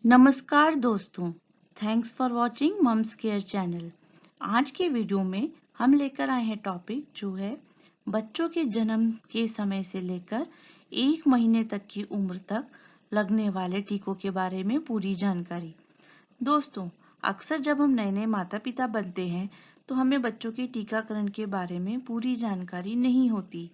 नमस्कार दोस्तों, thanks for watching mom's care channel. आज के वीडियो में हम लेकर आए हैं टॉपिक जो है बच्चों के जन्म के समय से लेकर 1 महीने तक की उम्र तक लगने वाले टीकों के बारे में पूरी जानकारी। दोस्तों, अक्सर जब हम नए नए माता पिता बनते हैं तो हमें बच्चों के टीकाकरण के बारे में पूरी जानकारी नहीं होती।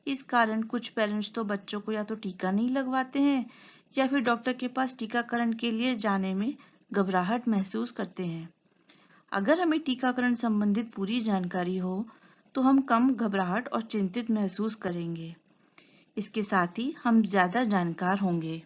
इस कारण कुछ पेरेंट्स तो बच्चों को या तो टीका नहीं लगवाते हैं या फिर डॉक्टर के पास टीकाकरण के लिए जाने में घबराहट महसूस करते हैं। अगर हमें टीकाकरण संबंधित पूरी जानकारी हो तो हम कम घबराहट और चिंतित महसूस करेंगे। इसके साथ ही हम ज्यादा जानकार होंगे।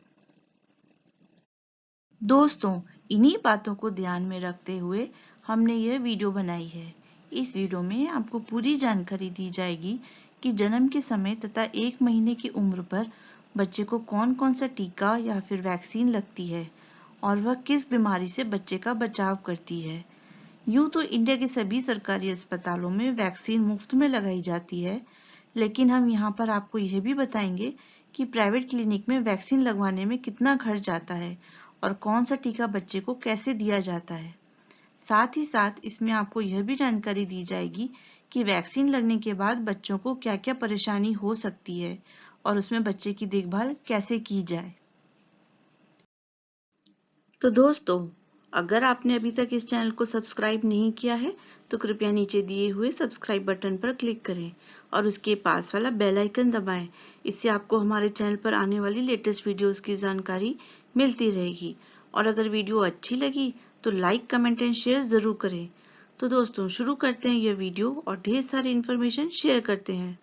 दोस्तों, इन्हीं बातों को ध्यान में रखते हुए हमने यह वीडियो बनाई है। इस वीडियो में आपको पूरी जानकारी दी जाएगी कि जन्म के समय तथा 1 महीने की उम्र पर बच्चे को कौन कौन सा टीका या फिर वैक्सीन लगती है और वह किस बीमारी से बच्चे का बचाव करती है। यूं तो इंडिया के सभी सरकारी अस्पतालों में वैक्सीन मुफ्त में लगाई जाती है, लेकिन हम यहाँ पर आपको यह भी बताएंगे कि प्राइवेट क्लिनिक में वैक्सीन लगवाने में कितना खर्च जाता है और कौन सा टीका बच्चे को कैसे दिया जाता है। साथ ही साथ इसमें आपको यह भी जानकारी दी जाएगी कि वैक्सीन लगने के बाद बच्चों को क्या क्या परेशानी हो सकती है और उसमें बच्चे की देखभाल कैसे की जाए। तो दोस्तों, अगर आपने अभी तक इस चैनल को सब्सक्राइब नहीं किया है तो कृपया नीचे दिए हुए सब्सक्राइब बटन पर क्लिक करें और उसके पास वाला बेल आइकन दबाएं। इससे आपको हमारे चैनल पर आने वाली लेटेस्ट वीडियोस की जानकारी मिलती रहेगी। और अगर वीडियो अच्छी लगी तो लाइक, कमेंट एंड शेयर जरूर करें। तो दोस्तों, शुरू करते हैं यह वीडियो और ढेर सारी इन्फॉर्मेशन शेयर करते हैं।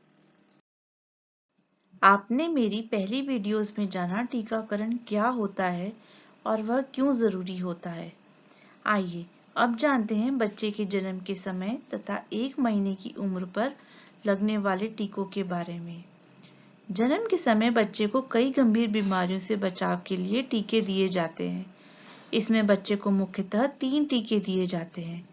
आपने मेरी पहली वीडियोस में जाना टीकाकरण क्या होता है और वह क्यों जरूरी होता है। आइए अब जानते हैं बच्चे के जन्म के समय तथा 1 महीने की उम्र पर लगने वाले टीकों के बारे में। जन्म के समय बच्चे को कई गंभीर बीमारियों से बचाव के लिए टीके दिए जाते हैं। इसमें बच्चे को मुख्यतः 3 टीके दिए जाते हैं,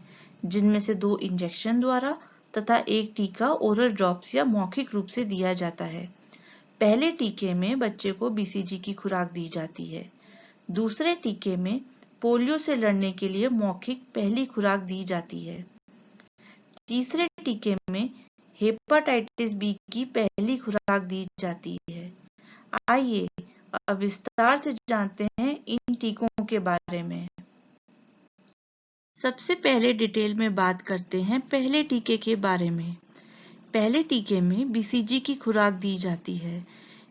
जिनमें से 2 इंजेक्शन द्वारा तथा 1 टीका ओरल ड्रॉप्स या मौखिक रूप से दिया जाता है। पहले टीके में बच्चे को बीसीजी की खुराक दी जाती है। दूसरे टीके में पोलियो से लड़ने के लिए मौखिक पहली खुराक दी जाती है। तीसरे टीके में हेपेटाइटिस बी की पहली खुराक दी जाती है। आइए अब विस्तार से जानते हैं इन टीकों के बारे में। सबसे पहले डिटेल में बात करते हैं पहले टीके के बारे में। पहले टीके में बीसीजी की खुराक दी जाती है।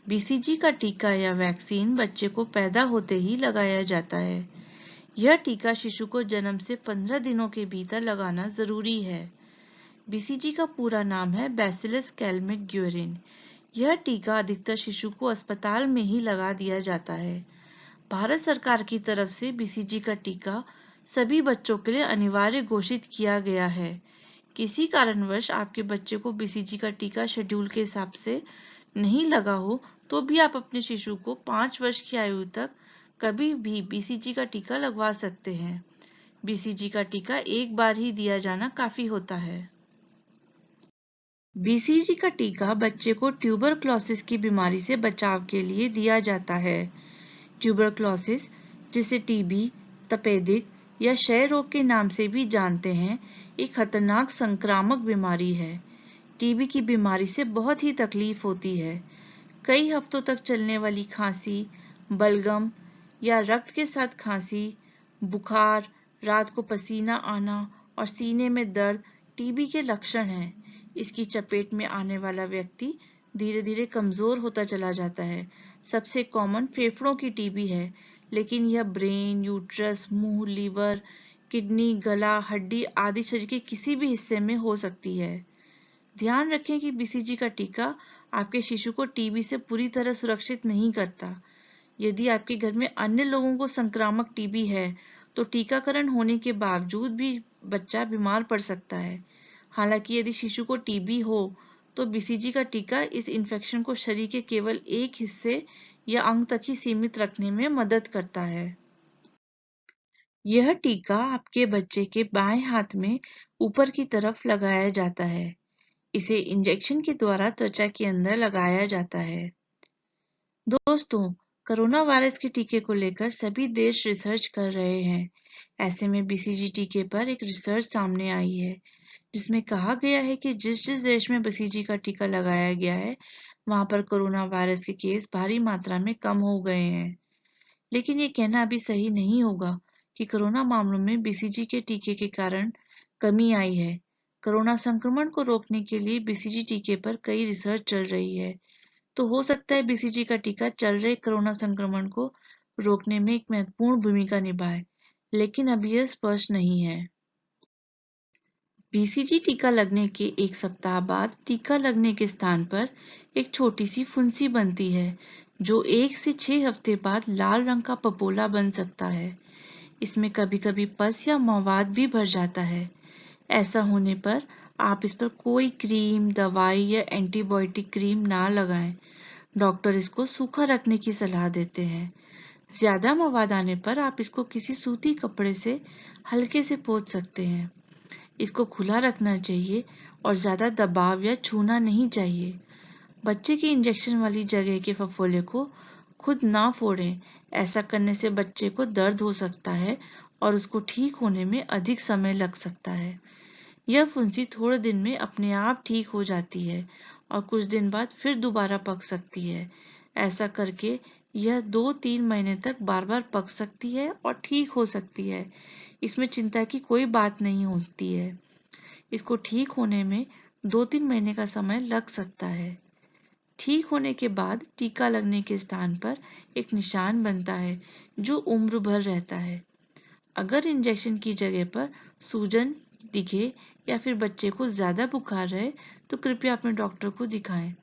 बीसीजी का टीका या वैक्सीन बच्चे को पैदा होते ही लगाया जाता है। यह टीका शिशु को जन्म से 15 दिनों के भीतर लगाना जरूरी है। बीसीजी का पूरा नाम है बैसिलस कैल्मेट-ग्यूएरिन। यह टीका अधिकतर शिशु को अस्पताल में ही लगा दिया जाता है। भारत सरकार की तरफ से बीसीजी का टीका सभी बच्चों के लिए अनिवार्य घोषित किया गया है। किसी कारणवश आपके बच्चे को बीसीजी का टीका शेड्यूल के हिसाब से नहीं लगा हो तो भी आप अपने शिशु को 5 वर्ष की आयु तक कभी भी बीसीजी का टीका लगवा सकते हैं। बीसीजी का टीका एक बार ही दिया जाना काफी होता है। बीसीजी का टीका बच्चे को ट्यूबरक्लोसिस की बीमारी से बचाव के लिए दिया जाता है। ट्यूबरक्लोसिस, जिसे टीबी, तपेदिक या क्षय रोग के नाम से भी जानते हैं, एक खतरनाक संक्रामक बीमारी है। टीबी की बीमारी से बहुत ही तकलीफ होती है। कई हफ्तों तक चलने वाली खांसी, बलगम या रक्त के साथ खांसी, बुखार, रात को पसीना आना और सीने में दर्द टीबी के लक्षण हैं। इसकी चपेट में आने वाला व्यक्ति धीरे धीरे कमजोर होता चला जाता है। सबसे कॉमन फेफड़ों की टीबी है, लेकिन यह ब्रेन, यूट्रस, मुंह, लीवर, किडनी, गला, हड्डी आदि शरीर के किसी भी हिस्से में हो सकती है। ध्यान रखें कि बीसीजी का टीका आपके शिशु को टीबी से पूरी तरह सुरक्षित नहीं करता। यदि आपके घर में अन्य लोगों को संक्रामक टीबी है तो टीकाकरण होने के बावजूद भी बच्चा बीमार पड़ सकता है। हालांकि यदि शिशु को टीबी हो तो बीसीजी का टीका इस इन्फेक्शन को शरीर के केवल एक हिस्से या अंग तक ही सीमित रखने में मदद करता है। यह टीका आपके बच्चे के बाएं हाथ में ऊपर की तरफ लगाया जाता है। इसे इंजेक्शन के द्वारा त्वचा के अंदर लगाया जाता है। दोस्तों, कोरोना वायरस के टीके को लेकर सभी देश रिसर्च कर रहे हैं। ऐसे में बीसीजी टीके पर एक रिसर्च सामने आई है, जिसमें कहा गया है कि जिस जिस देश में बीसीजी का टीका लगाया गया है, वहां पर कोरोना वायरस के केस भारी मात्रा में कम हो गए हैं। लेकिन ये कहना अभी सही नहीं होगा कि कोरोना मामलों में बीसीजी के टीके के कारण कमी आई है। कोरोना संक्रमण को रोकने के लिए बीसीजी टीके पर कई रिसर्च चल रही है, तो हो सकता है बीसीजी का टीका चल रहे कोरोना संक्रमण को रोकने में एक महत्वपूर्ण भूमिका निभाए, लेकिन अभी यह स्पष्ट नहीं है। बीसीजी टीका लगने के एक सप्ताह बाद टीका लगने के स्थान पर एक छोटी सी फुंसी बनती है, जो 1 से 6 हफ्ते बाद लाल रंग का पपोला बन सकता है। इसमें कभी कभी पस या मवाद भी भर जाता है। ऐसा होने पर आप इस पर कोई क्रीम, दवाई या एंटीबायोटिक क्रीम ना लगाएं। डॉक्टर इसको सूखा रखने की सलाह देते हैं। ज्यादा मवाद आने पर आप इसको किसी सूती कपड़े से हल्के से पोंछ सकते हैं। इसको खुला रखना चाहिए और ज्यादा दबाव या छूना नहीं चाहिए। बच्चे की इंजेक्शन वाली जगह के फफोले को खुद ना फोड़ें। ऐसा करने से बच्चे को दर्द हो सकता है और उसको ठीक होने में अधिक समय लग सकता है। यह फुंसी थोड़े दिन में अपने आप ठीक हो जाती है और कुछ दिन बाद फिर दोबारा पक सकती है। ऐसा करके यह 2-3 महीने तक बार बार पक सकती है और ठीक हो सकती है। इसमें चिंता की कोई बात नहीं होती है। इसको ठीक होने में 2-3 महीने का समय लग सकता है। ठीक होने के बाद टीका लगने के स्थान पर एक निशान बनता है, जो उम्र भर रहता है। अगर इंजेक्शन की जगह पर सूजन दिखे या फिर बच्चे को ज्यादा बुखार रहे, तो कृपया अपने डॉक्टर को दिखाएं।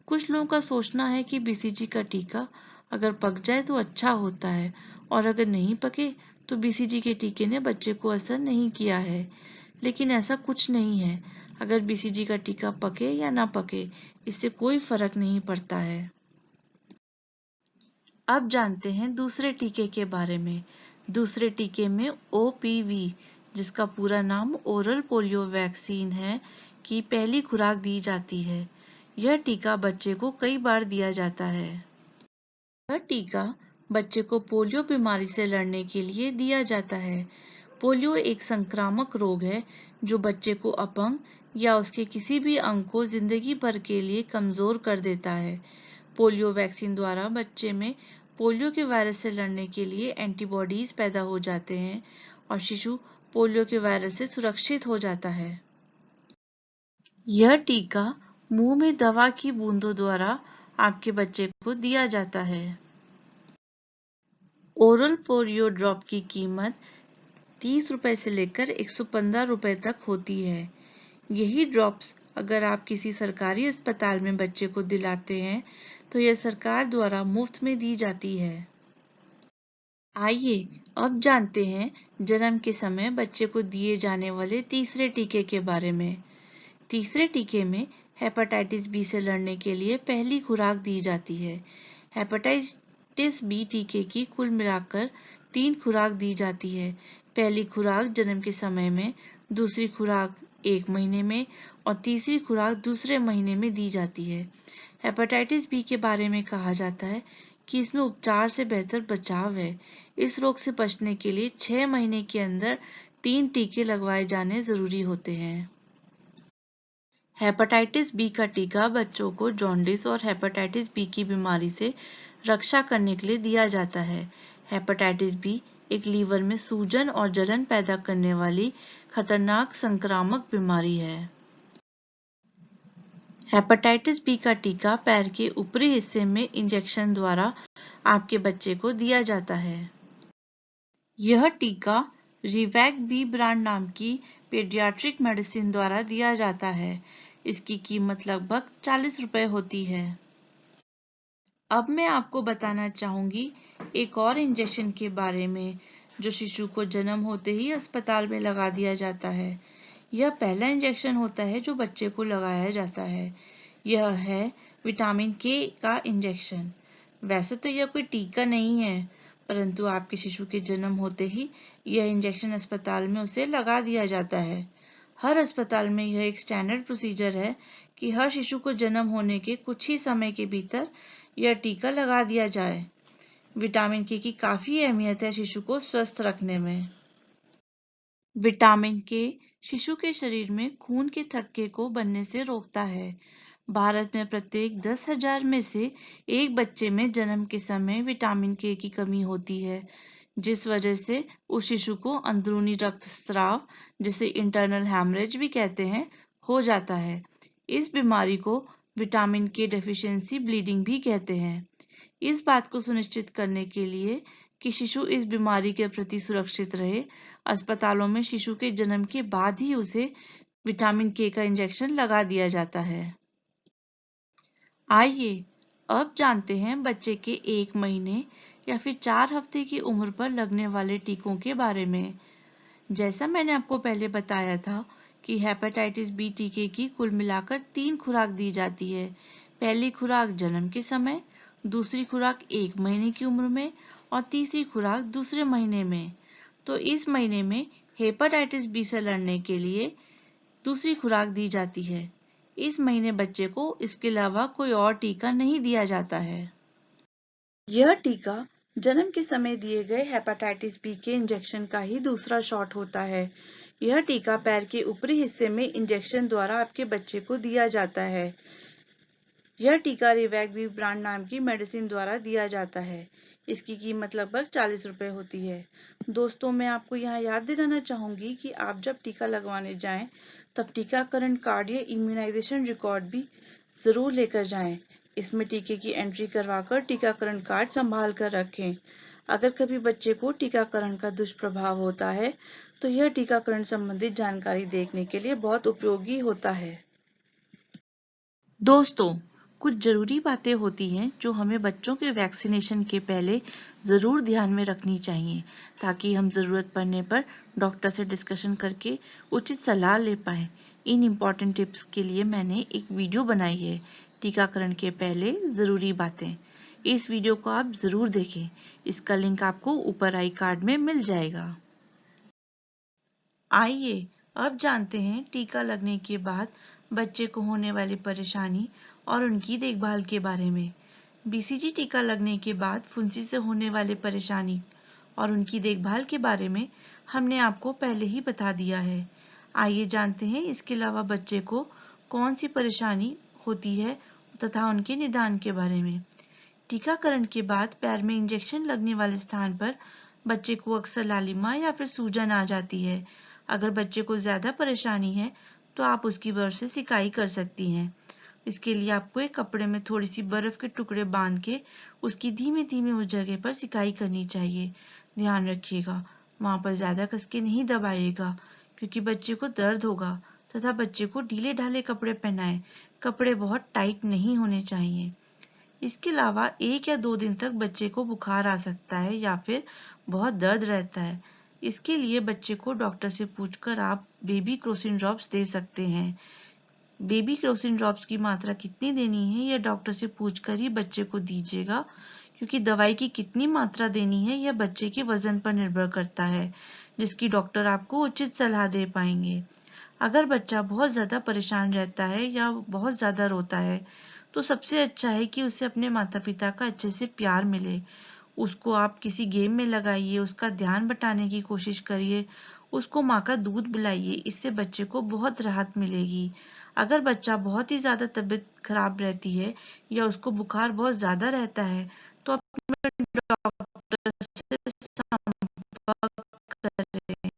कुछ लोगों का सोचना है कि बीसीजी का टीका अगर पक जाए तो अच्छा होता है, और अगर नहीं पके तो बीसीजी के टीके ने बच्चे को असर नहीं किया है। लेकिन ऐसा कुछ नहीं है। अगर बीसीजी का टीका पके या ना पके, इससे कोई फर्क नहीं पड़ता है। अब जानते हैं दूसरे टीके के बारे में। दूसरे टीके में ओपीवी, जिसका पूरा नाम ओरल पोलियो वैक्सीन है, की पहली खुराक दी जाती है। यह टीका बच्चे को कई बार दिया जाता है। यह टीका बच्चे को पोलियो बीमारी से लड़ने के लिए दिया जाता है। पोलियो एक संक्रामक रोग है जो बच्चे को अपंग या उसके किसी भी अंग को जिंदगी भर के लिए कमजोर कर देता है। पोलियो वैक्सीन द्वारा बच्चे में पोलियो के वायरस से लड़ने के लिए एंटीबॉडीज पैदा हो जाते हैं और शिशु पोलियो के वायरस से सुरक्षित हो जाता है। यह टीका मुंह में दवा की बूंदों द्वारा आपके बच्चे को दिया जाता है। ओरल पोलियो ड्रॉप की कीमत 30 रुपए से लेकर 115 रुपए तक होती है। यही ड्रॉप्स अगर आप किसी सरकारी अस्पताल में बच्चे को दिलाते हैं, तो यह सरकार द्वारा मुफ्त में दी जाती है। आइए अब जानते हैं जन्म के समय बच्चे को दिए जाने वाले तीसरे टीके के बारे में। तीसरे टीके में हेपेटाइटिस बी से लड़ने के लिए पहली खुराक दी जाती है। हेपेटाइटिस बी टीके की कुल मिलाकर 3 खुराक दी जाती है। पहली खुराक जन्म के समय में, दूसरी खुराक 1 महीने में और तीसरी खुराक दूसरे महीने में दी जाती है। हेपेटाइटिस बी के बारे में कहा जाता है कि इसमें उपचार से बेहतर बचाव है। इस रोग से बचने के लिए 6 महीने के अंदर 3 टीके लगवाए जाने जरूरी होते हैं। हेपेटाइटिस बी का टीका बच्चों को जॉन्डिस और हेपेटाइटिस बी की बीमारी से रक्षा करने के लिए दिया जाता है। हेपेटाइटिस बी एक लीवर में सूजन और जलन पैदा करने वाली खतरनाक संक्रामक बीमारी है। हेपेटाइटिस बी का टीका पैर के ऊपरी हिस्से में इंजेक्शन द्वारा आपके बच्चे को दिया जाता है। यह टीका रिवैक बी ब्रांड नाम की पीडियाट्रिक मेडिसिन द्वारा दिया जाता है। इसकी कीमत लगभग 40 रुपए होती है। अब मैं आपको बताना चाहूंगी एक और इंजेक्शन के बारे में, जो शिशु को जन्म होते ही अस्पताल में लगा दिया जाता है। यह पहला इंजेक्शन होता है जो बच्चे को लगाया जाता है। यह है विटामिन के का इंजेक्शन। वैसे तो यह कोई टीका नहीं है, परंतु आपके शिशु के जन्म होते ही यह इंजेक्शन अस्पताल में उसे लगा दिया जाता है। हर अस्पताल में यह एक स्टैंडर्ड प्रोसीजर है कि हर शिशु को जन्म होने के कुछ ही समय के भीतर यह टीका लगा दिया जाए। विटामिन के की काफी अहमियत है शिशु को स्वस्थ रखने में। विटामिन के शिशु के शरीर में खून के थक्के को बनने से रोकता है। भारत में प्रत्येक 10,000 में से एक बच्चे में जन्म के समय विटामिन के की कमी होती है, जिस वजह से उस शिशु को अंदरूनी रक्तस्राव, जिसे इंटरनल हैमरेज भी कहते हैं, हो जाता है। इस बीमारी को विटामिन के डेफिशिएंसी ब्लीडिंग भी कहते हैं। इस बात को सुनिश्चित करने के लिए कि शिशु इस बीमारी के प्रति सुरक्षित रहे, अस्पतालों में शिशु के जन्म के बाद ही उसे विटामिन के का इंजेक्शन लगा दिया जाता है। आइए अब जानते हैं बच्चे के 1 महीने या फिर 4 हफ्ते की उम्र पर लगने वाले टीकों के बारे में। जैसा मैंने आपको पहले बताया था कि हेपेटाइटिस बी टीके की कुल मिलाकर 3 खुराक दी जाती है। पहली खुराक जन्म के समय, दूसरी खुराक 1 महीने की उम्र में और तीसरी खुराक दूसरे महीने में। तो इस महीने में हेपेटाइटिस बी से लड़ने के लिए दूसरी खुराक दी जाती है। इस महीने बच्चे को इसके अलावा कोई और टीका नहीं दिया जाता है। यह टीका जन्म के समय दिए गए हेपेटाइटिस बी के इंजेक्शन का ही दूसरा शॉट होता है। यह टीका पैर के ऊपरी हिस्से में इंजेक्शन द्वारा आपके बच्चे को दिया जाता है। यह टीका रिवैक्स ब्रांड नाम की मेडिसिन द्वारा दिया जाता है। इसकी कीमत लगभग 40 रुपए होती है। दोस्तों, मैं आपको यहाँ याद दिलाना चाहूंगी कि आप जब टीका लगवाने जाएं, तब टीकाकरण कार्ड या इम्यूनाइजेशन रिकॉर्ड भी जरूर लेकर जाएं। इसमें टीके की एंट्री करवाकर टीकाकरण कार्ड संभाल कर रखें। अगर कभी बच्चे को टीकाकरण का दुष्प्रभाव होता है, तो यह टीकाकरण संबंधित जानकारी देखने के लिए बहुत उपयोगी होता है। दोस्तों, कुछ जरूरी बातें होती हैं जो हमें बच्चों के वैक्सीनेशन के पहले जरूर ध्यान में रखनी चाहिए, ताकि हम जरूरत पड़ने पर डॉक्टर से डिस्कशन करके उचित सलाह ले पाएं। इन इम्पोर्टेंट टिप्स के लिए मैंने एक वीडियो बनाई है, टीकाकरण के पहले जरूरी बातें। इस वीडियो को आप जरूर देखें। इसका लिंक आपको ऊपर आई कार्ड में मिल जाएगा। आइए अब जानते हैं टीका लगने के बाद बच्चे को होने वाली परेशानी और उनकी देखभाल के बारे में। बीसीजी टीका लगने के बाद फुंसी से होने वाली परेशानी और उनकी देखभाल के बारे में हमने आपको पहले ही बता दिया है। आइए जानते हैं इसके अलावा बच्चे को कौन सी परेशानी होती है तथा उनके निदान के बारे में। टीकाकरण के बाद पैर में इंजेक्शन लगने वाले स्थान पर बच्चे को अक्सर लालिमा या फिर सूजन आ जाती है। अगर बच्चे को ज्यादा परेशानी है तो आप उसकी बर्फ से सिकाई कर सकती हैं। इसके लिए आपको एक कपड़े में थोड़ी सी बर्फ के टुकड़े बांध के उसकी धीमे धीमे उस जगह पर सिकाई करनी चाहिए। ध्यान रखिएगा, वहां पर ज्यादा कस के नहीं दबाइएगा, क्योंकि बच्चे को दर्द होगा। तथा बच्चे को ढीले ढाले कपड़े पहनाएं। कपड़े बहुत टाइट नहीं होने चाहिए। इसके अलावा 1 या 2 दिन तक बच्चे को बुखार आ सकता है या फिर बहुत दर्द रहता है। इसके लिए बच्चे को डॉक्टर से पूछकर आप बेबी क्रोसिन ड्रॉप्स दे सकते हैं। बेबी क्रोसिन ड्रॉप्स की मात्रा कितनी देनी है यह डॉक्टर से पूछकर ही बच्चे को दीजिएगा, क्योंकि दवाई की कितनी मात्रा देनी है यह बच्चे के वजन पर निर्भर करता है, जिसकी डॉक्टर आपको उचित सलाह दे पाएंगे। अगर बच्चा बहुत ज्यादा परेशान रहता है या बहुत ज्यादा रोता है, तो सबसे अच्छा है कि उसे अपने माता पिता का अच्छे से प्यार मिले। उसको आप किसी गेम में लगाइए, उसका ध्यान बटाने की कोशिश करिए, उसको माँ का दूध पिलाइए। इससे बच्चे को बहुत राहत मिलेगी। अगर बच्चा बहुत ही ज्यादा तबीयत खराब रहती है या उसको बुखार बहुत ज्यादा रहता है, तो अपने डॉक्टर से संपर्क करें।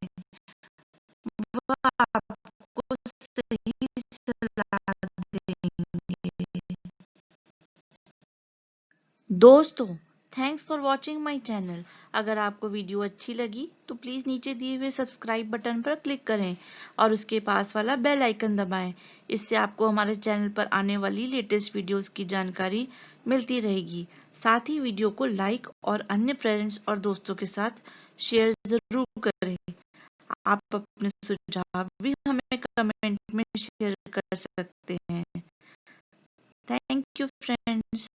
वह आपको सही सलाह देंगे। दोस्तों, thanks for watching my channel. अगर आपको वीडियो अच्छी लगी तो प्लीज नीचे दिए हुए सब्सक्राइब बटन पर क्लिक करें और उसके पास वाला बेल आइकन दबाएं। इससे आपको हमारे चैनल पर आने वाली लेटेस्ट वीडियोस की जानकारी मिलती रहेगी। साथ ही वीडियो को लाइक और अन्य पेरेंट्स और दोस्तों के साथ शेयर जरूर करें। आप अपने सुझाव भी हमें कमेंट में शेयर कर सकते हैं। Thank you friends.